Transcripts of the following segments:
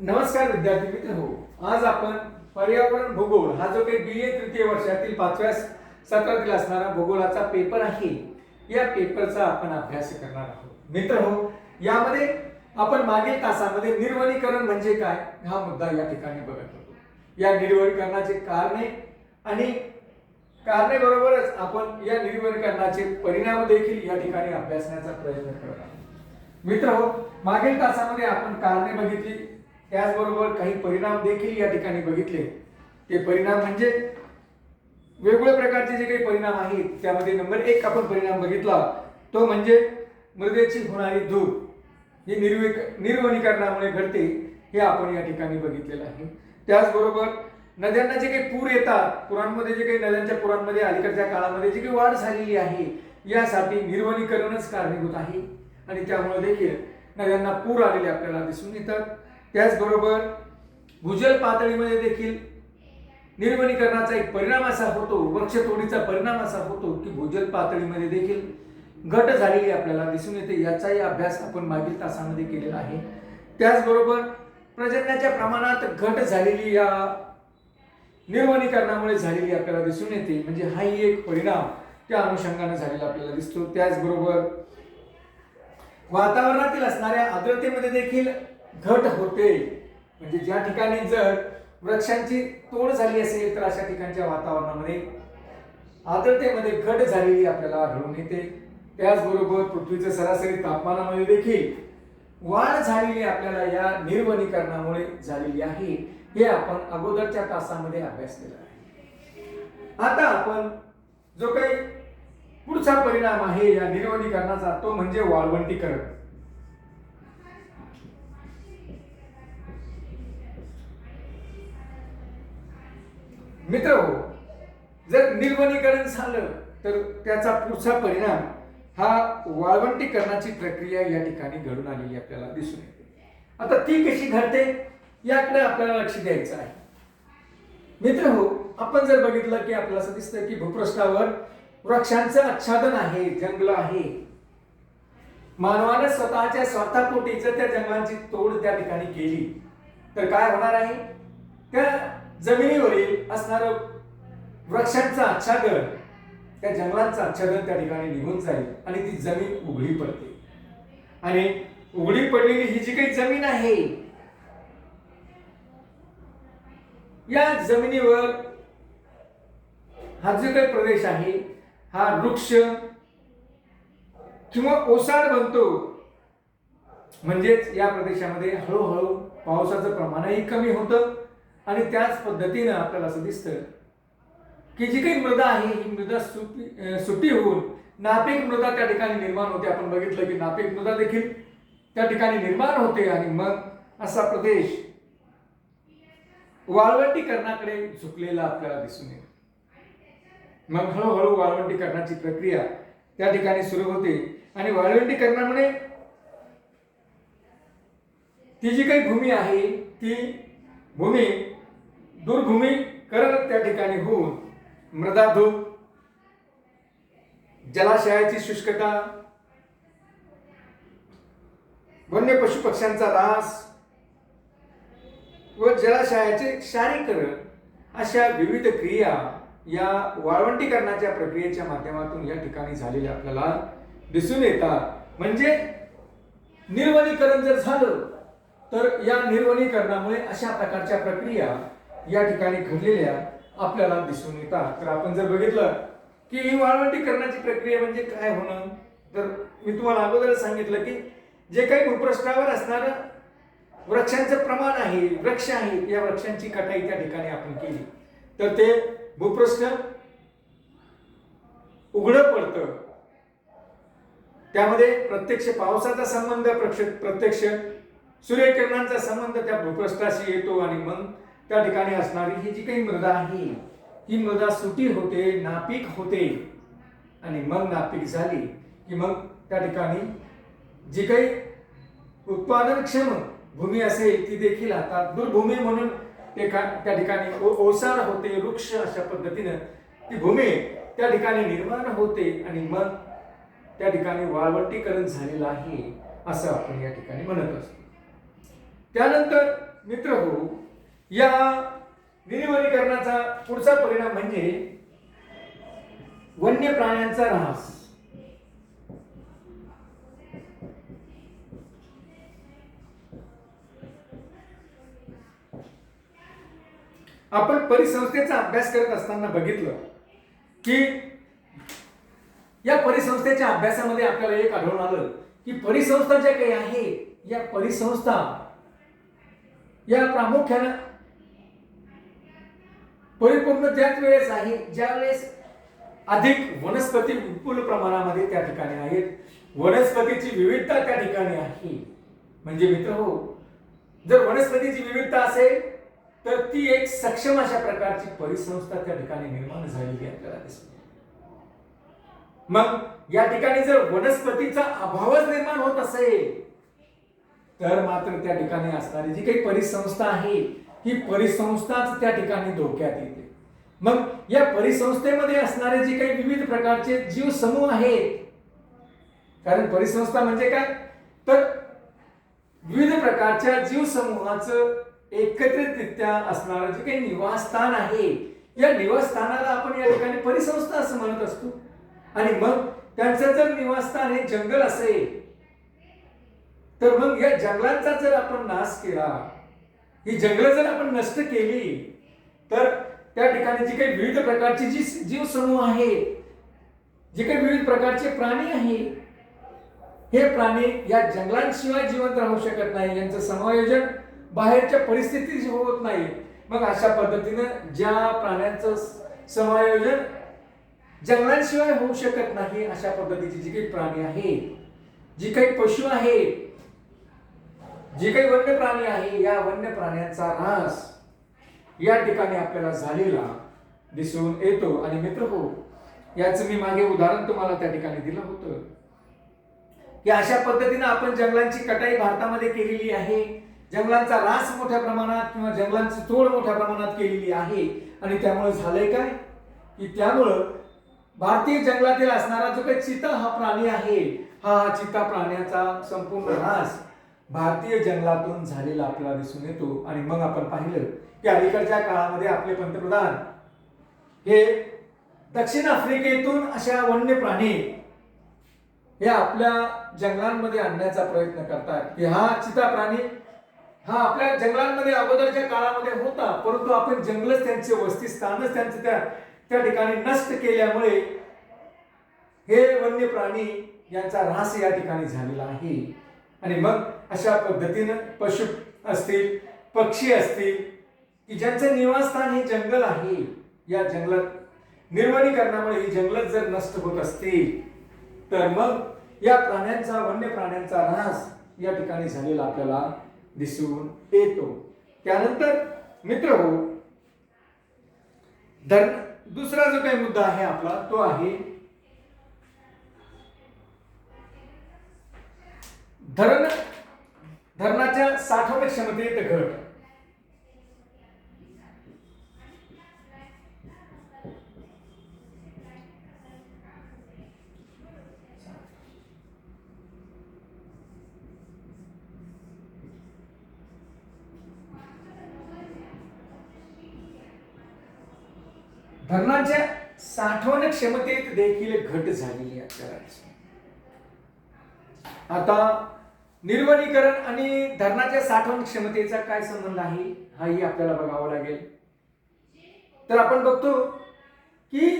नमस्कार विद्यार्थी मित्र हो. आज आपण पर्यावरण भूगोल हा जो काही BA तृतीय वर्षातील 5व्या सत्रातील असणारा भूगोलाचा पेपर आहे, या पेपरचा आपण अभ्यास करणार आहोत. मित्र हो, यामध्ये आपण मागील तासामध्ये निर्वनीकरण म्हणजे काय हा मुद्दा या ठिकाणी बघत होतो. या निर्वनीकरणाचे कारणे आणि कारणे बरोबरच आपण या निर्वनीकरणाचे परिणाम देखील या ठिकाणी अभ्यासण्याचा प्रयत्न करत आहोत. मित्र हो, मागील तासामध्ये आपण कारणे बघितली, त्याचबरोबर काही परिणाम देखील या ठिकाणी बघितले. ते परिणाम म्हणजे वेगवेगळ्या प्रकारचे जे काही परिणाम आहेत त्यामध्ये नंबर 1 आपण परिणाम बघितला तो म्हणजे मृदेची होणारी धूप ही निर्वनीकरणामुळे घडते, हे आपण या ठिकाणी बघितलेलं आहे. त्याचबरोबर नद्यांना जे काही पूर येतात, पुरांमध्ये जे काही नद्यांच्या पुरांमध्ये अलीकडच्या काळामध्ये जी काही वाढ झालेली आहे, यासाठी निर्वनीकरणच कारणीभूत आहे आणि त्यामुळे देखील नद्यांना पूर आलेले आपल्याला दिसून येतात. त्याचबरोबर भूजल पातळीमध्ये देखील निर्वनीकरणाचा एक परिणाम असा होतो, वृक्षतोडीचा परिणाम असा होतो की भूजल पातळीमध्ये देखील घट झालेली आपल्याला दिसून येते. याचाही अभ्यास आपण मागील तासामध्ये केलेला आहे. त्याचबरोबर पर्जन्याच्या प्रमाणात घट झालेली या निर्वनीकरणामुळे झालेली आपल्याला दिसून येते, म्हणजे हाही एक परिणाम त्या अनुषंगाने झालेला आपल्याला दिसतो. त्याचबरोबर वातावरणातील असणाऱ्या आर्द्रतेमध्ये देखील घट होते, म्हणजे ज्या ठिकाणी जर वृक्षांची तोड झाली असेल तर अशा ठिकाणच्या वातावरणामध्ये आर्द्रतेमध्ये घट झालेली आपल्याला आढळून येते. त्याचबरोबर पृथ्वीच्या सरासरी तापमानामध्ये देखील वाढ झालेली आपल्याला या निर्वनीकरणामुळे झालेली आहे, हे आपण अगोदरच्या तासामध्ये अभ्यासलेलं आहे. आता आपण जो काही पुढचा परिणाम आहे या निर्वनीकरणाचा तो म्हणजे वाळवंटीकरण. मित्र हो, जर निर्वनीकरण झालं तर त्याचा पुढचा परिणाम हा वाळवंटीकरणाची प्रक्रिया या ठिकाणी घडून आलेली आपल्याला दिसून येते. आता ती कशी घडते याकडे आपल्याला लक्ष द्यायचं आहे. मित्र हो, आपण जर बघितलं की आपल्याला असं दिसतं की भूपृष्ठावर वृक्षांचं आच्छादन आहे, जंगल आहे. मानवाने स्वतःच्या स्वार्थापोटी जर त्या जंगलांची तोड त्या ठिकाणी केली तर काय होणार आहे, त्या जमिनीवरील असणारं वृक्षांचं आच्छादन, त्या जंगलांचं आच्छादन त्या ठिकाणी निघून जाईल आणि ती जमीन उघडी पडते. आणि उघडी पडलेली ही जी काही जमीन आहे, या जमिनीवर हा जो काही प्रदेश आहे हा वृक्ष किंवा ओसाड बनतो. म्हणजेच या प्रदेशामध्ये हळूहळू पावसाचं प्रमाणही कमी होतं आणि त्याच पद्धतीनं आपल्याला असं दिसतं की जी काही मृदा आहे ही मृदा सुटी होऊन नापीक मृदा त्या ठिकाणी निर्माण होते. आपण बघितलं की नापीक मृदा देखील त्या ठिकाणी निर्माण होते आणि मग असा प्रदेश वाळवंटीकरणाकडे झुकलेला आपल्याला दिसून येतो. मग हळूहळू वाळवंटीकरणाची प्रक्रिया त्या ठिकाणी सुरू होते आणि वाळवंटीकरणामुळे ती जी काही भूमी आहे ती भूमी दुर्भूमीकरण त्या ठिकाणी होऊन मृदाधूप, जलाशयाची शुष्कता, वन्य पशु पक्ष्यांचा ऱ्हास व जलाशयाचे क्षारीकरण अशा विविध क्रिया या वाळवंटीकरणाच्या प्रक्रियेच्या माध्यमातून या ठिकाणी झालेल्या आपल्याला दिसून येतात. म्हणजे निर्वनीकरण जर झालं तर या निर्वनीकरणामुळे अशा प्रकारच्या प्रक्रिया या ठिकाणी घडलेल्या आपल्याला दिसून येतात. तर आपण जर बघितलं की ही वाळवंटीकरणाची प्रक्रिया म्हणजे काय होणं, तर मी तुम्हाला अगोदर सांगितलं की जे काही भूपृष्ठावर असणारं वृक्षांचं प्रमाण आहे, वृक्ष आहेत, या वृक्षांची कटाई त्या ठिकाणी आपण केली तर ते भूपृष्ठ उघडं पडतं. त्यामध्ये प्रत्यक्ष पावसाचा संबंध, प्रत्यक्ष सूर्यकिरणांचा संबंध त्या भूपृष्ठाशी येतो आणि मग त्या ठिकाणी असणारी ही जी काही मृदा आहे ही मृदा सुटी होते, नापीक होते आणि मग नापीक झाली की मग त्या ठिकाणी जी काही उत्पादनक्षम भूमी असेल ती देखील आता दुर्भूमी म्हणून त्या ठिकाणी ओसाड होते, वृक्ष अशा पद्धतीनं ती भूमी त्या ठिकाणी निर्माण होते आणि मग त्या ठिकाणी वाळवंटीकरण झालेलं आहे असं आपण या ठिकाणी म्हणत असतो. त्यानंतर मित्र हो, या निर्वनीकरणाचा पुढचा परिणाम म्हणजे वन्य प्राण्यांचा ऱ्हास. आपण परिसंस्थेचा अभ्यास करत असताना बघितलं की या परिसंस्थेच्या अभ्यासामध्ये आपल्याला एक आढळून आलं की परिसंस्था ज्या काही आहे, या परिसंस्था या प्रामुख्याने परिपूर्ण त्याच वेळेस आहे ज्यावेळेस अधिक वनस्पती विपुल प्रमाणामध्ये त्या ठिकाणी आहेत, वनस्पतीची विविधता त्या ठिकाणी आहे. म्हणजे मित्र हो, जर वनस्पतीची विविधता असेल तर ती एक सक्षम अशा प्रकारची परिसंस्था त्या ठिकाणी निर्माण झालेली आपल्याला दिसते. मग या ठिकाणी जर वनस्पतीचा अभावच निर्माण होत असेल तर मात्र त्या ठिकाणी असणारी जी काही परिसंस्था आहे, ही परिसंस्थाच त्या ठिकाणी धोक्यात येते. मग या परिसंस्थेमध्ये असणारे जे काही विविध प्रकारचे जीव समूह आहेत, कारण परिसंस्था म्हणजे काय तर विविध प्रकारच्या जीव समूहाचं एकत्रितरित्या असणारं जे काही निवासस्थान आहे, या निवासस्थानाला आपण या ठिकाणी परिसंस्था असं म्हणत असतो. आणि मग त्यांचं जर निवासस्थान हे जंगल असेल तर मग या जंगलांचा जर आपण नाश केला, ही जंगलं जर आपण नष्ट केली तर त्या ठिकाणी जी काही विविध प्रकारची जी जीव समूह आहेत, जे काही विविध प्रकारचे प्राणी आहेत, हे प्राणी या जंगलांशिवाय जिवंत राहू शकत नाही, यांचं समायोजन बाहेरच्या परिस्थितीत होत नाही. मग अशा पद्धतीनं ज्या प्राण्यांचं समायोजन जंगलांशिवाय होऊ शकत नाही, अशा पद्धतीची जी काही प्राणी आहेत, जी काही पशु आहेत, जे काही वन्य प्राणी आहे, या वन्य प्राण्यांचा ऱ्हास या ठिकाणी आपल्याला झालेला दिसून येतो. आणि मित्र हो, याचं मी मागे उदाहरण तुम्हाला त्या ठिकाणी दिलं होतं की अशा पद्धतीने आपण जंगलांची कटाई भारतामध्ये केलेली आहे, जंगलांचा ऱ्हास मोठ्या प्रमाणात किंवा जंगलांची तोड मोठ्या प्रमाणात केलेली आहे. आणि त्यामुळे झालंय काय की त्यामुळं भारतीय जंगलातील असणारा जो काही चिता हा प्राणी आहे, हा चिता प्राण्याचा संपूर्ण ऱ्हास भारतीय जंगलातून झालेला आपल्याला दिसून येतो. आणि मग आपण पाहिलं की अलीकडच्या काळामध्ये आपले पंतप्रधान हे दक्षिण आफ्रिकेतून अशा वन्य प्राणी हे आपल्या जंगलांमध्ये आणण्याचा प्रयत्न करतात की हा चिता प्राणी हा आपल्या जंगलांमध्ये अगोदरच्या काळामध्ये होता, परंतु आपण जंगलच त्यांचे वसतिस्थानच त्यांचं त्या ठिकाणी नष्ट केल्यामुळे हे वन्य प्राणी यांचा ऱ्हास या ठिकाणी झालेला आहे. आणि मग अशा पद्धतीनं पशु असतील, पक्षी असतील की ज्यांचं निवासस्थान हे जंगल आहे, या जंगलात निर्वनीकरणामुळे ही जंगल जर नष्ट होत असतील तर मग या प्राण्यांचा, वन्य प्राण्यांचा ऱ्हास या ठिकाणी झालेला आपल्याला दिसून येतो. त्यानंतर मित्र हो, दुसरा जो काही मुद्दा आहे आपला तो आहे धरणाच्या साठवण क्षमतेत घट. धरणाच्या साठवण क्षमतेत देखील घट झालेली आपल्याला. आता निर्वनीकरण आणि धरणाच्या साठवण क्षमतेचा काय संबंध आहे हाही आपल्याला बघावं लागेल. तर आपण बघतो की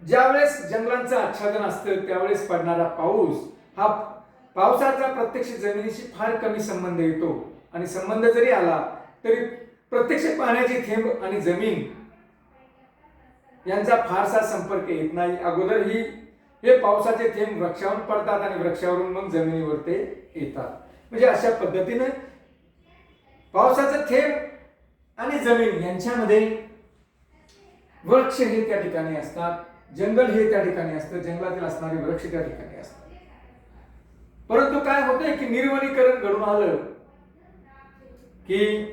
ज्यावेळेस जंगलांचं आच्छादन असतं त्यावेळेस पडणारा पाऊस हा पावसाचा प्रत्यक्ष जमिनीशी फार कमी संबंध येतो. आणि संबंध जरी आला तरी प्रत्यक्ष पाण्याचे थेंब आणि जमीन यांचा फारसा संपर्क येत नाही. अगोदर हे पावसाचे थेंब वृक्षावरून पडतात आणि वृक्षावरून मग जमिनीवर ते येतात. म्हणजे अशा पद्धतीने पावसाचे थेंब आणि जमीन यांच्यामध्ये वृक्ष हे त्या ठिकाणी असतात, जंगल हे त्या ठिकाणी असतं, जंगलातील असणारे वृक्ष त्या ठिकाणी असतात. परंतु काय होतंय की निर्वनीकरण घडून आलं की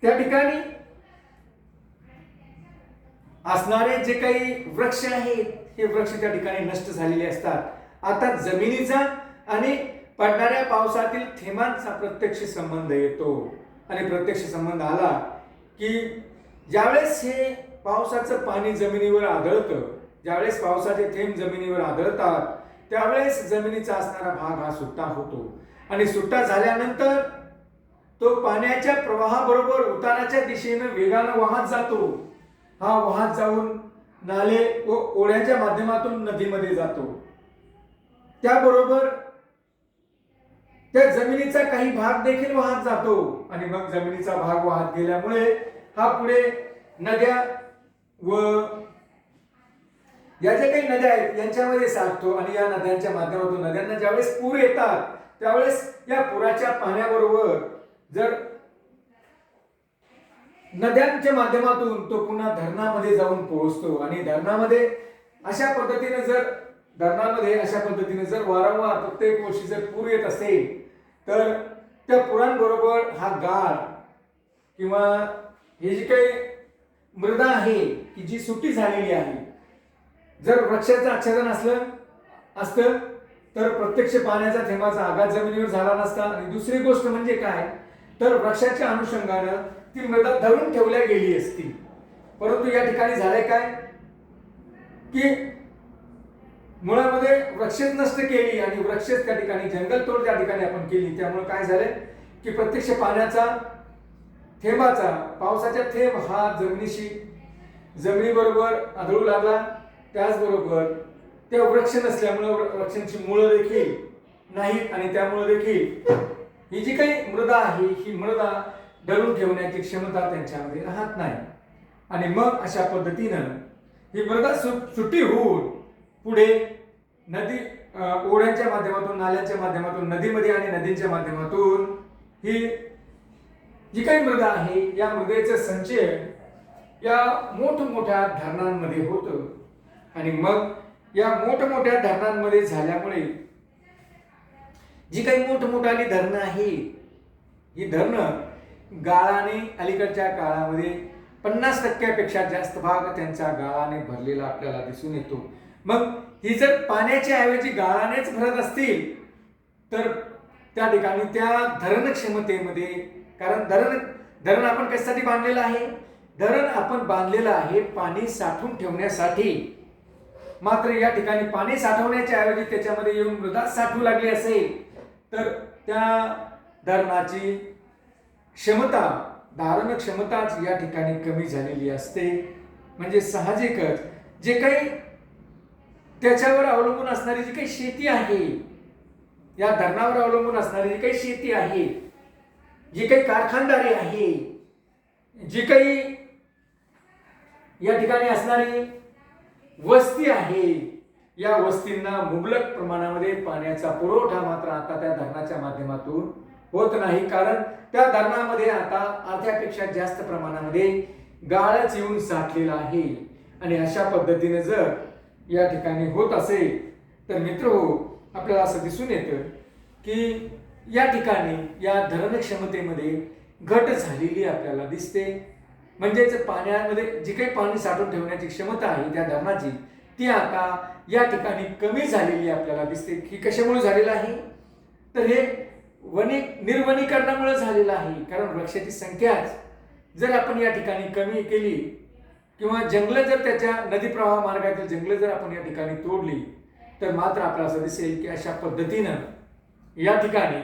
त्या ठिकाणी असणारे जे काही वृक्ष आहेत हे वृक्ष त्या ठिकाणी नष्ट झालेले असतात. आता जमिनीचा आणि पडणाऱ्या पावसातील थेंबांचा प्रत्यक्ष संबंध येतो. आणि प्रत्यक्ष संबंध आला की ज्यावेळेस हे पावसाचं पाणी जमिनीवर आदळतं, ज्यावेळेस पावसाचे थेंब जमिनीवर आदळतात, त्यावेळेस जमिनीचा असणारा भाग हा सुट्टा होतो. आणि सुट्टा झाल्यानंतर तो पाण्याच्या प्रवाहाबरोबर उताराच्या दिशेनं वेगानं वाहत जातो. हा वाहत जाऊन नाले व ओढ्याच्या माध्यमातून नदीमध्ये जातो. त्याबरोबर त्या जमिनीचा काही भाग देखील वाहत जातो. आणि मग जमिनीचा भाग वाहत गेल्यामुळे हा पुढे नद्या व या ज्या काही नद्या आहेत यांच्यामध्ये साठतो. आणि या नद्यांच्या माध्यमातून नद्यांना ज्यावेळेस पूर येतात त्यावेळेस या पुराच्या पाण्याबरोबर जर नद्यांच्या माध्यमातून तो पुन्हा धरणामध्ये जाऊन पोहोचतो. आणि धरणामध्ये अशा पद्धतीने जर वारंवार प्रत्येक वर्षी जर पूर येत असेल तर त्या पुरांबरोबर हा गाळ किंवा हे जी काही मृदा आहे की जी सुटी झालेली आहे, जर वृक्षाचं आच्छादन असतं तर प्रत्यक्ष पाण्याचा थेंबाचा आघात जमिनीवर झाला नसता. आणि दुसरी गोष्ट म्हणजे काय, तर वृक्षाच्या अनुषंगानं ती मृदा धरून ठेवल्या गेली असती. परंतु या ठिकाणी झालंय काय की मुळामध्ये वृक्षच नष्ट केली आणि वृक्षच त्या ठिकाणी जंगलतोड त्या ठिकाणी आपण केली. त्यामुळे काय झालंय की प्रत्यक्ष पावसाचा थेंब हा जमिनीबरोबर आदळू लागला. त्याचबरोबर त्या वृक्ष नसल्यामुळे वृक्षांची मुळं देखील नाहीत आणि त्यामुळे देखील ही जी काही मृदा आहे ही मृदा धरून ठेवण्याची क्षमता त्यांच्यामध्ये राहत नाही. आणि मग अशा पद्धतीनं ही मृदा सुट्टी होऊन पुढे नदी ओढ्यांच्या माध्यमातून, नाल्यांच्या माध्यमातून नदीमध्ये आणि नदींच्या माध्यमातून ही जी काही मृदा आहे या मृदेचं संचयन या मोठमोठ्या धरणांमध्ये होतं. आणि मग या मोठमोठ्या धरणांमध्ये झाल्यामुळे जी काही मोठमोठाली धरणं आहे ही धरणं गाळाने अलीकडच्या काळामध्ये 50% जास्त भाग त्यांच्या गाळाने भरलेला आपल्याला दिसून येतो. मग ही जर पाण्याच्या ऐवजी गाळानेच भरत असतील तर त्या ठिकाणी त्या धरण क्षमतेमध्ये, कारण धरण आपण कशासाठी बांधलेलं आहे, धरण आपण बांधलेलं आहे पाणी साठवून ठेवण्यासाठी. मात्र या ठिकाणी पाणी साठवण्याच्या ऐवजी त्याच्यामध्ये येऊन मृदा साठवू लागली असेल तर त्या धरणाची धारण क्षमताच या ठिकाणी कमी झालेली असते. म्हणजे साहजिकच जे काही त्याच्यावर अवलंबून असणारी जी काही शेती आहे, या धरणावर अवलंबून असणारी जी काही शेती आहे, जी काही कारखानदारी आहे, जी काही या ठिकाणी असणारी वस्ती आहे, या वस्तींना मुबलक प्रमाणामध्ये पाण्याचा पुरवठा मात्र आता त्या धरणाच्या माध्यमातून होत नाही. कारण त्या धरणामध्ये आता अर्ध्यापेक्षा जास्त प्रमाणामध्ये गाळच येऊन साठलेला आहे. आणि अशा पद्धतीने जर या ठिकाणी होत असेल तर मित्रहो, आपल्याला असं दिसून येतं की या ठिकाणी या धरण क्षमतेमध्ये घट झालेली आपल्याला दिसते. म्हणजेच पाण्यामध्ये जी काही पाणी साठवून ठेवण्याची क्षमता आहे त्या धरणाची, ती आता या ठिकाणी कमी झालेली आपल्याला दिसते. ही कशामुळे झालेलं आहे, तर हे निर्वनीकरणामुळे झालेलं आहे. कारण वृक्षाची संख्याच जर आपण या ठिकाणी कमी केली किंवा जंगलं जर त्याच्या नदी प्रवाह मार्गातील जंगलं जर आपण या ठिकाणी तोडली तर मात्र आपल्याला असं दिसेल की अशा पद्धतीनं या ठिकाणी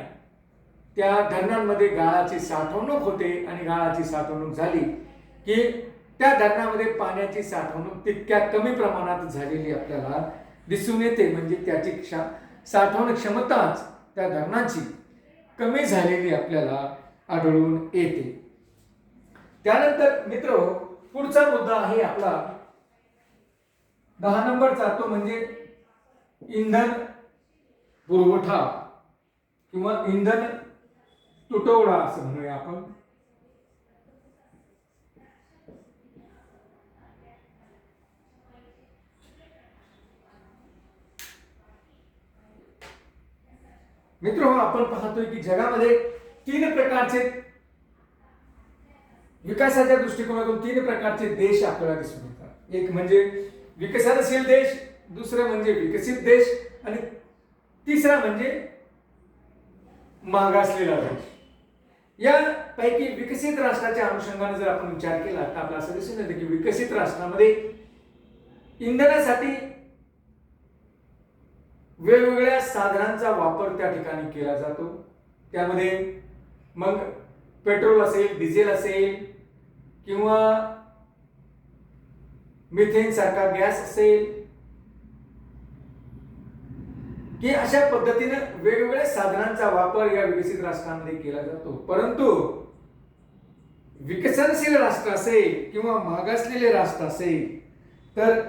त्या धरणांमध्ये गाळाची साठवणूक होते. आणि गाळाची साठवणूक झाली की त्या धरणामध्ये पाण्याची साठवणूक तितक्या कमी प्रमाणात झालेली आपल्याला दिसून येते. म्हणजे त्याची साठवण क्षमताच त्या धरणाची कमी झालेली आपल्याला आढळून येते. त्यानंतर मित्र, पुढचा मुद्दा आहे आपला 10 नंबरचा, तो म्हणजे इंधन पुरवठा किंवा इंधन तुटवडा असं म्हणूया आपण. मित्र, आपण पाहतोय की जगामध्ये 3 प्रकारचे विकासाच्या दृष्टिकोनातून 3 प्रकारचे देश आपल्याला दिसून येतात. एक म्हणजे विकसनशील देश, दुसरं म्हणजे विकसित देश आणि तिसरा म्हणजे मागासलेला देश. यापैकी विकसित राष्ट्राच्या अनुषंगाने जर आपण विचार केला तर आपल्याला असं दिसून येतं की विकसित राष्ट्रामध्ये इंधनासाठी वेगवेगळ्या साधनांचा वापर त्या ठिकाणी केला जातो. त्यामध्ये मग पेट्रोल असेल, डिझेल असेल किंवा मिथेन सारखा गॅस असेल की अशा पद्धतीने वेगवेगळ्या साधनांचा वापर या विकसित राष्ट्रांमध्ये केला जातो. परंतु विकसनशील राष्ट्र असेल किंवा मागासलेले राष्ट्र असेल तर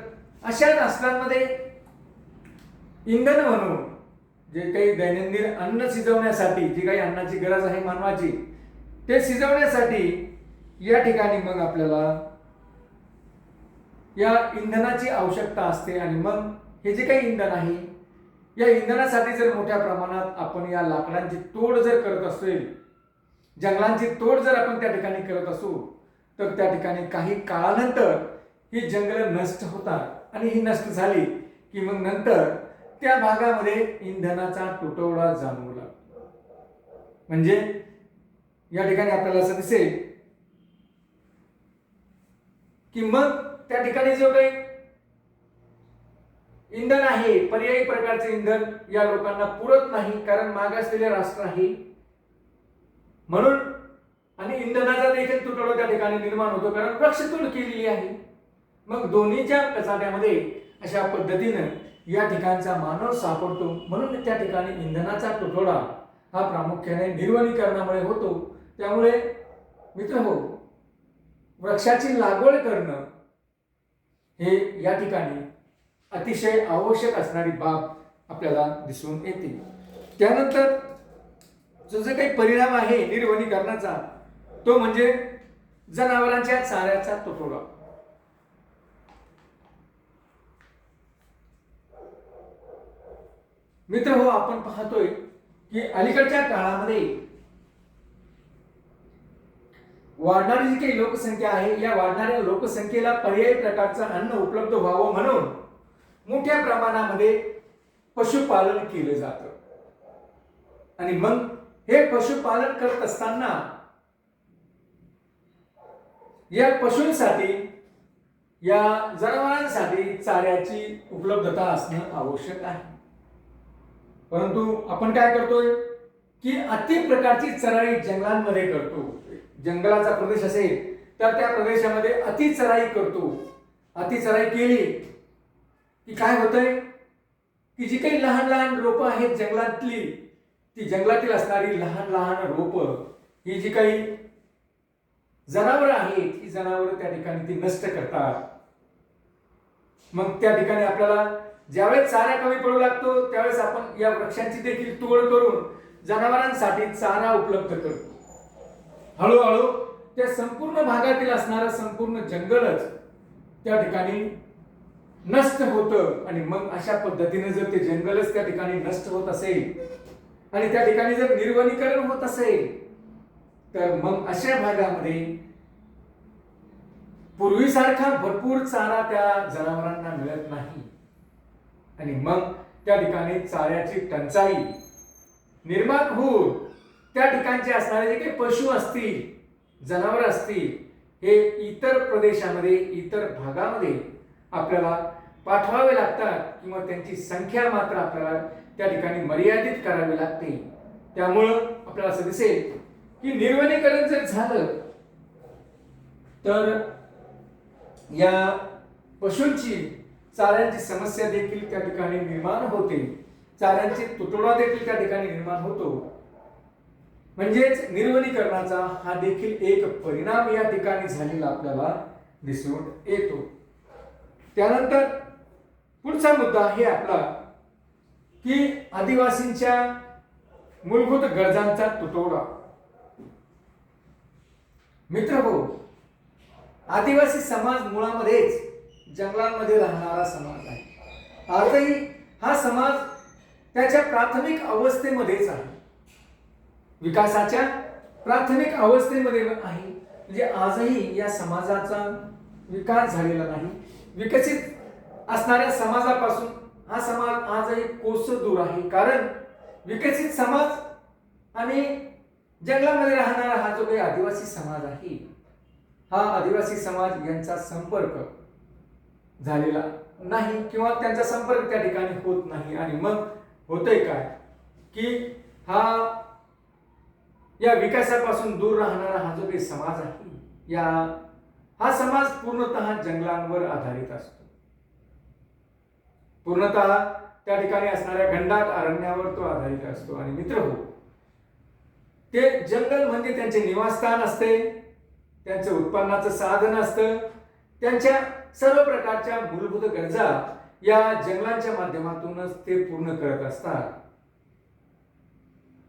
अशा राष्ट्रांमध्ये इंधन म्हणून जे काही दैनंदिन अन्न शिजवण्यासाठी जी काही अन्नाची गरज आहे मानवाची ते शिजवण्यासाठी या ठिकाणी मग आपल्याला या इंधनाची आवश्यकता असते. आणि मग हे जे काही इंधन आहे या इंधनासाठी जर मोठ्या प्रमाणात आपण या लाकडांची तोड जर करत असेल, जंगलांची तोड जर आपण त्या ठिकाणी करत असू तर त्या ठिकाणी काही काळानंतर ही जंगल नष्ट होतात आणि ही नष्ट झाली की मग नंतर त्या भागामध्ये इंधनाचा तुटवडा जाणवू लागतो. म्हणजे या ठिकाणी आपल्याला असं दिसेल की मग त्या ठिकाणी जो काही इंधन आहे, पर्यायी प्रकारचे इंधन या लोकांना पुरत नाही, कारण मागासलेले राष्ट्र आहे म्हणून. आणि इंधनाचा देखील तुटवडा त्या ठिकाणी निर्माण होतो कारण वृक्षतोड केलेली आहे. मग दोन्हीच्या कचाट्यामध्ये अशा पद्धतीने या ठिकाणचा मानव सापडतो. म्हणून त्या ठिकाणी इंधनाचा तुटवडा हा प्रामुख्याने निर्वनीकरणामुळे होतो. त्यामुळे मित्रहो, वृक्षाची लागवड करणं हे या ठिकाणी अतिशय आवश्यक असणारी बाब आपल्याला दिसून येते. त्यानंतर जो जे काही परिणाम आहे निर्वनीकरणाचा तो म्हणजे जनावरांच्या चाऱ्याचा तुटवडा. मित्र हो, आपण पाहतोय की अलीकडच्या काळामध्ये वाढणारी जी काही लोकसंख्या आहे या वाढणाऱ्या लोकसंख्येला पर्यायी प्रकारचं अन्न उपलब्ध व्हावं म्हणून मोठ्या प्रमाणामध्ये पशुपालन केलं जातं. आणि मग हे पशुपालन करत असताना या पशूंसाठी, या जनावरांसाठी चाऱ्याची उपलब्धता असणं आवश्यक आहे. परंतु आपण काय करतोय की अति प्रकारची चराई जंगलांमध्ये करतो. जंगलाचा प्रदेश असेल तर त्या प्रदेशामध्ये अति चराई करतो. अति चराई केली की काय होतंय की जी काही लहान लहान रोपं आहेत जंगलातली, ती जंगलातील असणारी लहान लहान रोपं ही जी काही जनावरं आहेत ही जनावरं त्या ठिकाणी ती नष्ट करतात. मग त्या ठिकाणी आपल्याला ज्यावेळेस चारा कमी पडू लागतो त्यावेळेस आपण या वृक्षांची देखील तोड करून जनावरांसाठी चारा उपलब्ध करतो. हळूहळू त्या संपूर्ण भागातील असणारं संपूर्ण जंगलच त्या ठिकाणी नष्ट होतं. आणि मग अशा पद्धतीने जर ते जंगलच त्या ठिकाणी नष्ट होत असेल आणि त्या ठिकाणी जर निर्वनीकरण होत असेल तर मग अशा भागामध्ये पूर्वीसारखा भरपूर चारा त्या जनावरांना मिळत नाही. आणि मग त्या ठिकाणी चाऱ्याची टंचाई निर्माण होऊन त्या ठिकाणचे असणारे जे काही पशु असतील, जनावर असतील, हे इतर प्रदेशामध्ये, इतर भागामध्ये आपल्याला पाठवावे लागतात किंवा त्यांची संख्या मात्र आपल्याला त्या ठिकाणी मर्यादित करावी लागते. त्यामुळं आपल्याला असं दिसेल की निर्वनीकरण जर झालं तर या पशूंची चाऱ्यांची समस्या देखील त्या ठिकाणी निर्माण होते. चाऱ्यांची तुटवडा देखील त्या ठिकाणी निर्माण होतो. म्हणजेच निर्वनीकरणाचा हा देखील एक परिणाम या ठिकाणी झालेला आपल्याला दिसून येतो. त्यानंतर पुढचा मुद्दा आहे आपला की आदिवासींच्या मूलभूत गरजांचा तुटवडा. मित्र हो, आदिवासी समाज मुळामध्येच जंगलांमध्ये राहणारा समाज आहे. आजही हा समाज त्याच्या प्राथमिक अवस्थेमध्येच आहे, विकासाच्या प्राथमिक अवस्थेमध्ये आहे. म्हणजे आजही या समाजाचा विकास झालेला नाही. विकसित असणाऱ्या समाजापासून हा समाज आजही कोस दूर आहे. कारण विकसित समाज आणि जंगलामध्ये राहणारा हा जो काही आदिवासी समाज आहे, हा आदिवासी समाज यांचा संपर्क झालेला नाही किंवा त्यांचा संपर्क त्या ठिकाणी होत नाही. आणि मग होतंय काय की या विकासापासून दूर राहणारा हा जो काही समाज आहे, हा समाज पूर्णतः जंगलांवर आधारित असतो. पूर्णतः त्या ठिकाणी असणाऱ्या घनदाट अरण्यावर तो आधारित असतो. आणि मित्रहो, ते जंगल म्हणजे त्यांचे निवासस्थान असते, त्यांचं उत्पन्नाचं साधन असतं. त्यांच्या सर्व प्रकारच्या मूलभूत गरजा या जंगलांच्या माध्यमातूनच ते पूर्ण करत असतात.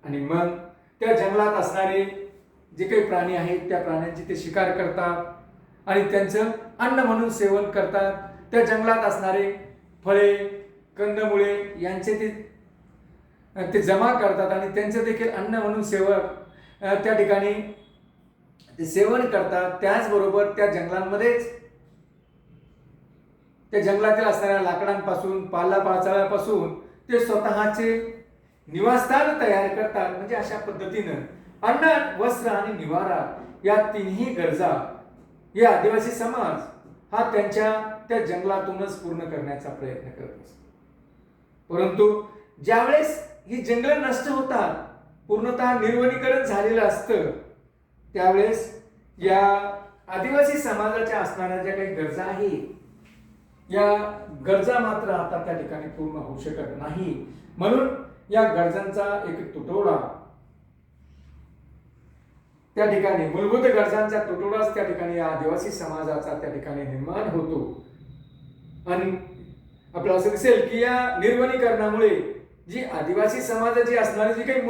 आणि मग त्या जंगलात असणारे जे काही प्राणी आहेत, त्या प्राण्यांची ते शिकार करतात आणि त्यांचं अन्न म्हणून सेवन करतात. त्या जंगलात असणारे फळे, कंदमुळे यांचे ते जमा करतात आणि त्यांचं देखील अन्न म्हणून त्या ठिकाणी ते सेवन करतात. त्याचबरोबर त्या जंगलांमध्येच त्या जंगलातील असणाऱ्या लाकडांपासून, पालापाचोळ्यापासून ते स्वतःचे निवासस्थान तयार करतात. म्हणजे अशा पद्धतीनं अन्न, वस्त्र आणि निवारा या तिन्ही गरजा या आदिवासी समाज हा त्या जंगलातूनच पूर्ण करण्याचा प्रयत्न करत असतो. परंतु ज्यावेळेस ही जंगल नष्ट होतात, पूर्णतः निर्वनीकरण झालेलं असतं, त्यावेळेस या आदिवासी समाजाच्या असणाऱ्या ज्या काही गरजा आहेत, या गरजा मात्र आता त्या ठिकाणी पूर्ण होऊ शकत नाही. म्हणून या गरजांचा एक तुटवडा त्या ठिकाणी, मूलभूत गरजांचा तुटवडाच त्या ठिकाणी या आदिवासी समाजाचा त्या ठिकाणी निर्माण होतो. आणि आपल्याला असं दिसेल की या निर्वनीकरणामुळे जी आदिवासी समाजाची असणारी जी काही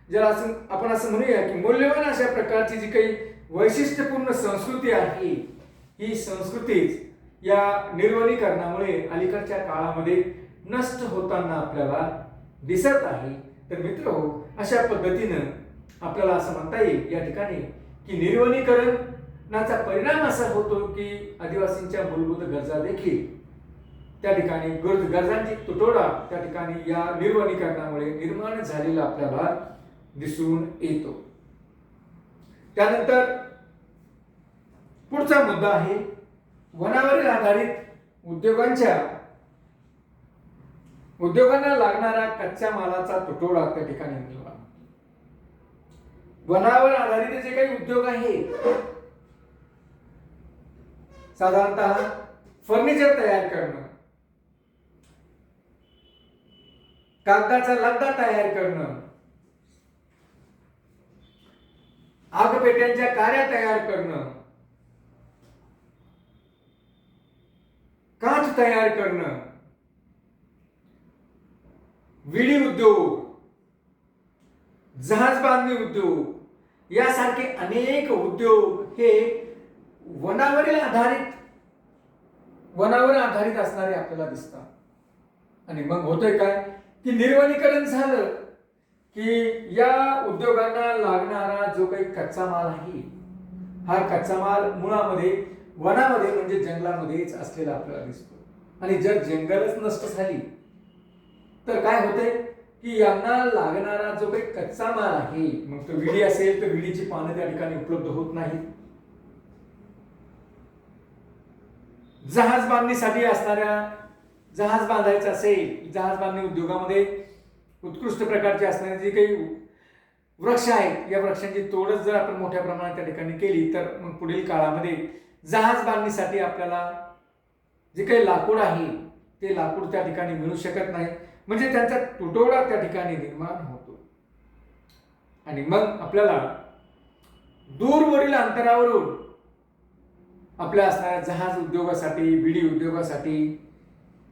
जर आपण असं म्हणूया की मूल्यवान अशा प्रकारची जी काही वैशिष्ट्यपूर्ण संस्कृती आहे, ही संस्कृतीच या निर्वनीकरणामुळे अलीकडच्या काळामध्ये नष्ट होताना आपल्याला दिसत आहे. तर मित्रहो, अशा पद्धतीनं आपल्याला असं म्हणता येईल या ठिकाणी की निर्वनीकरणाचा परिणाम असा होतो की आदिवासींच्या मूलभूत गरजा देखील त्या ठिकाणी, गरजांची तुटवडा त्या ठिकाणी या निर्वनीकरणामुळे निर्माण झालेला आपल्याला दिसून येतो. त्यानंतर पुढचा मुद्दा आहे वनावरील आधारित उद्योगांना लागणारा कच्च्या मालाचा तुटवडा त्या ठिकाणी निर्माण. वनावर आधारित जे काही उद्योग आहेत, साधारणतः फर्निचर तयार करणं, कागदाचा लगदा तयार करणं, आगपेट्यांच्या काड्या तयार करणं, काच तयार करणं, विडी उद्योग, जहाज बांधणी उद्योग यासारखे अनेक उद्योग हे वनावर आधारित असणारे आपल्याला दिसतात. आणि मग होतंय काय की निर्वनीकरण झालं की या उद्योगांना लागणारा जो काही कच्चा माल आहे, हा कच्चा माल मुळामध्ये वनामध्ये म्हणजे जंगलामध्येच असलेला आपल्याला दिसतो. आणि जर जंगलच नष्ट झाली तर काय होतंय की यांना लागणारा जो काही कच्चा माल आहे, मग तो विडी असेल तर विडीची पानं त्या ठिकाणी उपलब्ध होत नाहीत. जहाज बांधणीसाठी जहाज बांधायचं असेल, जहाज बांधणी उद्योगामध्ये उत्कृष्ट प्रकारचे असणारे जे काही वृक्ष आहेत, या वृक्षांची तोडच जर आपण मोठ्या प्रमाणात त्या ठिकाणी केली तर मग पुढील काळामध्ये जहाज बांधणीसाठी आपल्याला जे काही लाकूड आहे ते लाकूड त्या ठिकाणी मिळू शकत नाही. म्हणजे त्यांचा तुटवडा त्या ठिकाणी निर्माण होतो. आणि मग आपल्याला दूरवरील अंतरावरून आपल्या असणाऱ्या जहाज उद्योगासाठी, विडी उद्योगासाठी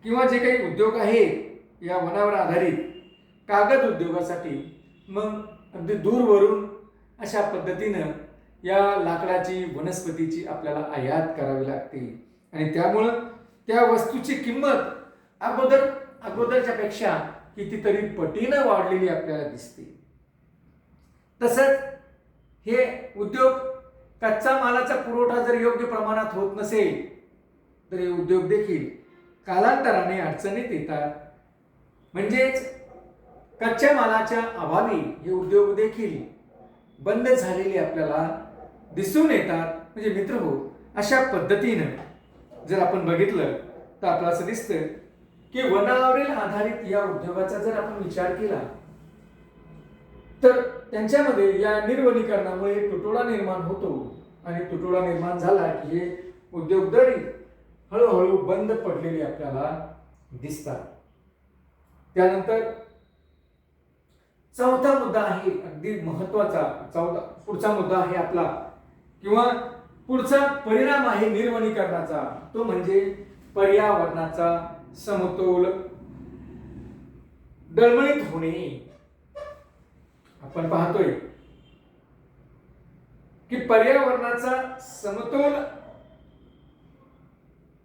किंवा जे काही उद्योग आहेत या वनावर आधारित कागद उद्योगासाठी मग अगदी दूरवरून अशा पद्धतीनं या लाकडाची, वनस्पतीची आपल्याला आयात करावी लागते. आणि त्यामुळं त्या वस्तूची किंमत अगोदरच्या पेक्षा कितीतरी पटीनं वाढलेली आपल्याला दिसते. तसंच हे उद्योग, कच्चा मालाचा पुरवठा जर योग्य प्रमाणात होत नसेल तर हे उद्योग देखील कालांतराने अडचणीत येतात. म्हणजेच कच्च्या मालाच्या अभावी हे उद्योग देखील बंद झालेले आपल्याला दिसून येतात. म्हणजे मित्र हो, अशा पद्धतीनं जर आपण बघितलं तर आपल्याला असं दिसतं की वनावरील आधारित या उद्योगाचा जर आपण विचार केला तर त्यांच्यामध्ये या निर्वनीकरणामुळे तुटवडा निर्माण होतो आणि तुटवडा निर्माण झाला की हे उद्योगदरी हळूहळू बंद पडलेले आपल्याला दिसतात. त्यानंतर चौथा मुद्दा आहे अगदी महत्वाचा, पुढचा मुद्दा आहे आपला किंवा पुढचा परिणाम आहे निर्वनीकरणाचा, तो म्हणजे पर्यावरणाचा समतोल डळमळीत होणे. आपण पाहतोय की पर्यावरणाचा समतोल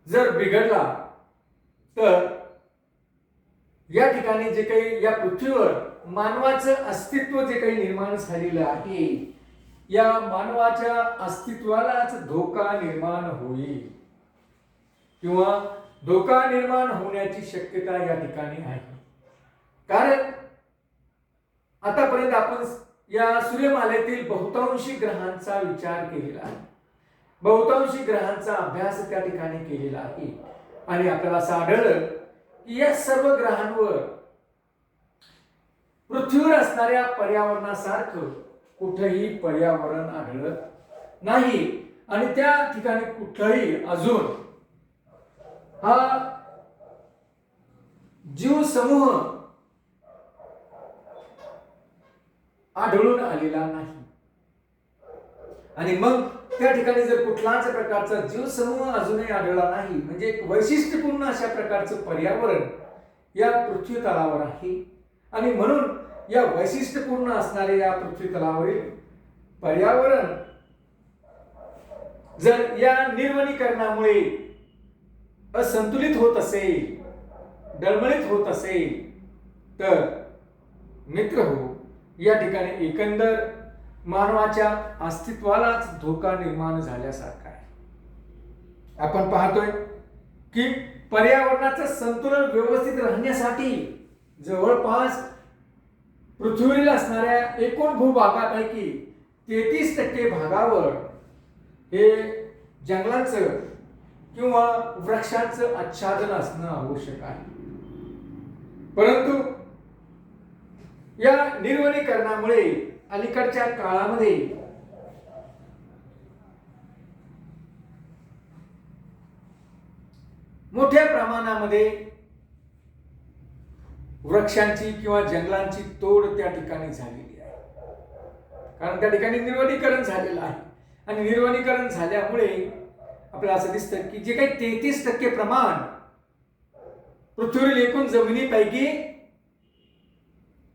जर बिघडला तर या ठिकाणी जे काही या पृथ्वीवर मानवाचं अस्तित्व जे काही निर्माण झालेलं आहे, या मानवाच्या अस्तित्वालाच धोका निर्माण होईल किंवा धोका निर्माण होण्याची शक्यता या ठिकाणी आहे. कारण आतापर्यंत आपण या सूर्यमालेतील बहुतांशी ग्रहांचा विचार केलेला आहे, बहुतांशी ग्रहांचा अभ्यास त्या ठिकाणी केलेला आहे आणि आपल्याला असं आढळलं की या सर्व ग्रहांवर पृथ्वीवर असणाऱ्या पर्यावरणासारखं कुठेही पर्यावरण आढळत नाही आणि त्या ठिकाणी कुठलाही अजून हा जीवसमूह आढळून आलेला नाही. आणि मग त्या ठिकाणी जर कुठलाच प्रकारचा जीवसमूह अजूनही आढळला नाही म्हणजे एक वैशिष्ट्यपूर्ण अशा प्रकारचं पर्यावरण या पृथ्वी तलावर आहे आणि म्हणून या वैशिष्ट्यपूर्ण असणाऱ्या या पृथ्वी तलावरील पर्यावरण जर या निर्वनीकरणामुळे असंतुलित होत असेल, डळमळीत होत असेल तर मित्र हो, या ठिकाणी एकंदर मानवाच्या अस्तित्वालाच धोका निर्माण झाल्यासारखा आहे. आपण पाहतोय की पर्यावरणाचं संतुलन व्यवस्थित राहण्यासाठी जवळपास पृथ्वीवर असणाऱ्या एकूण भूभागापैकी 33% भागावर हे जंगलांचं किंवा वृक्षांचं आच्छादन असणं आवश्यक आहे. परंतु या निर्वनीकरणामुळे अलीकडच्या काळामध्ये मोठ्या प्रमाणामध्ये वृक्षांची किंवा जंगलांची तोड त्या ठिकाणी झालेली आहे. कारण त्या ठिकाणी निर्वनीकरण झालेलं आहे आणि निर्वनीकरण झाल्यामुळे आपल्याला असं दिसतं की जे काही 33% प्रमाण पृथ्वीवरील एकूण जमिनीपैकी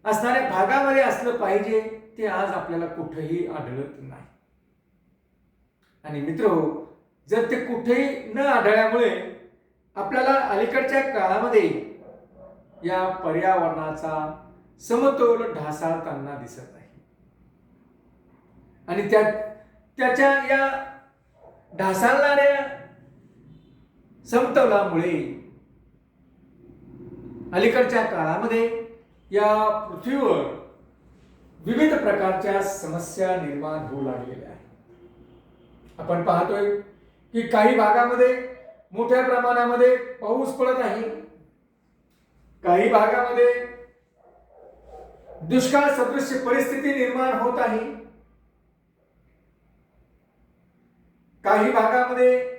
असणाऱ्या भागामध्ये असलं पाहिजे ते आज आपल्याला कुठेही आढळत नाही. आणि मित्र हो, जर ते कुठेही न आढळल्यामुळे आपल्याला अलीकडच्या काळामध्ये या पर्यावरणाचा समतोल ढासळताना दिसत आहे आणि त्याच्या या ढासळणाऱ्या समतोलामुळे अलीकडच्या काळामध्ये या पृथ्वीवर विविध प्रकारच्या समस्या निर्माण होऊ लागलेल्या आहेत. आपण पाहतोय की काही भागामध्ये मोठ्या प्रमाणामध्ये पाऊस पडत आहे, काही भागामध्ये दुष्काळ सदृश परिस्थिती निर्माण होत आहे, काही भागामध्ये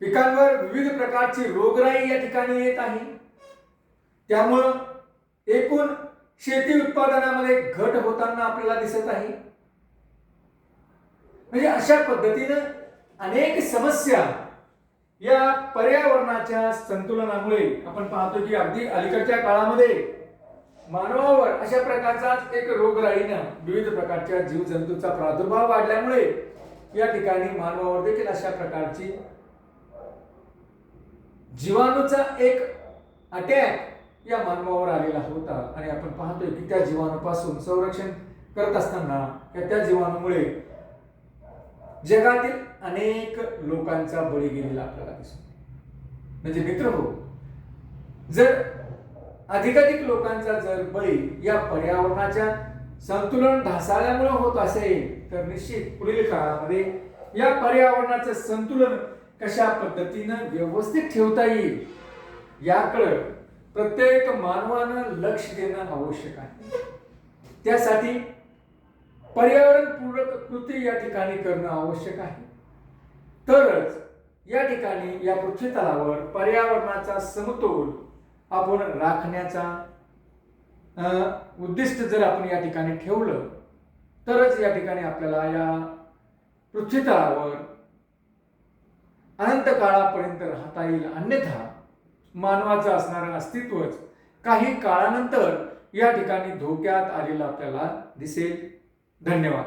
पिकांवर विविध प्रकारची रोगराई या ठिकाणी येत आहे. त्यामुळं एकूण शेती उत्पादनामध्ये घट होताना आपल्याला दिसत आहे. म्हणजे अशा पद्धतीनं अनेक समस्या या पर्यावरणाच्या संतुलनामुळे आपण पाहतो की अगदी अलीकडच्या काळामध्ये मानवावर अशा प्रकारचा एक रोगराईनं विविध प्रकारच्या जीवजंतूंचा प्रादुर्भाव वाढल्यामुळे या ठिकाणी मानवावर देखील अशा प्रकारची जीवाणूचा एक अटॅक या मानवावर आलेला होता आणि आपण पाहतोय की त्या जीवाणूपासून संरक्षण करत असताना त्या जीवाणूमुळे जगातील अनेक लोकांचा बळी गेलेला आपल्याला दिसतो. म्हणजे मित्र हो, जर अधिकाधिक लोकांचा जर बळी या पर्यावरणाच्या संतुलन ढासळल्यामुळे होत असेल तर निश्चित पुढील काळामध्ये या पर्यावरणाचं संतुलन कशा पद्धतीनं व्यवस्थित ठेवता येईल याकडे प्रत्येक मानवानं लक्ष देणं आवश्यक आहे. त्यासाठी पर्यावरणपूरक कृती या ठिकाणी करणं आवश्यक आहे. तरच या ठिकाणी या पृथ्वी तलावर पर्यावरणाचा समतोल आपण राखण्याचा उद्दिष्ट जर आपण या ठिकाणी ठेवलं तरच या ठिकाणी आपल्याला या पृथ्वी तलावर अनंत काळापर्यंत राहता येईल. अन्यथा मानवाचं असणारं अस्तित्वच काही काळानंतर या ठिकाणी धोक्यात आलेलं आपल्याला दिसेल. धन्यवाद.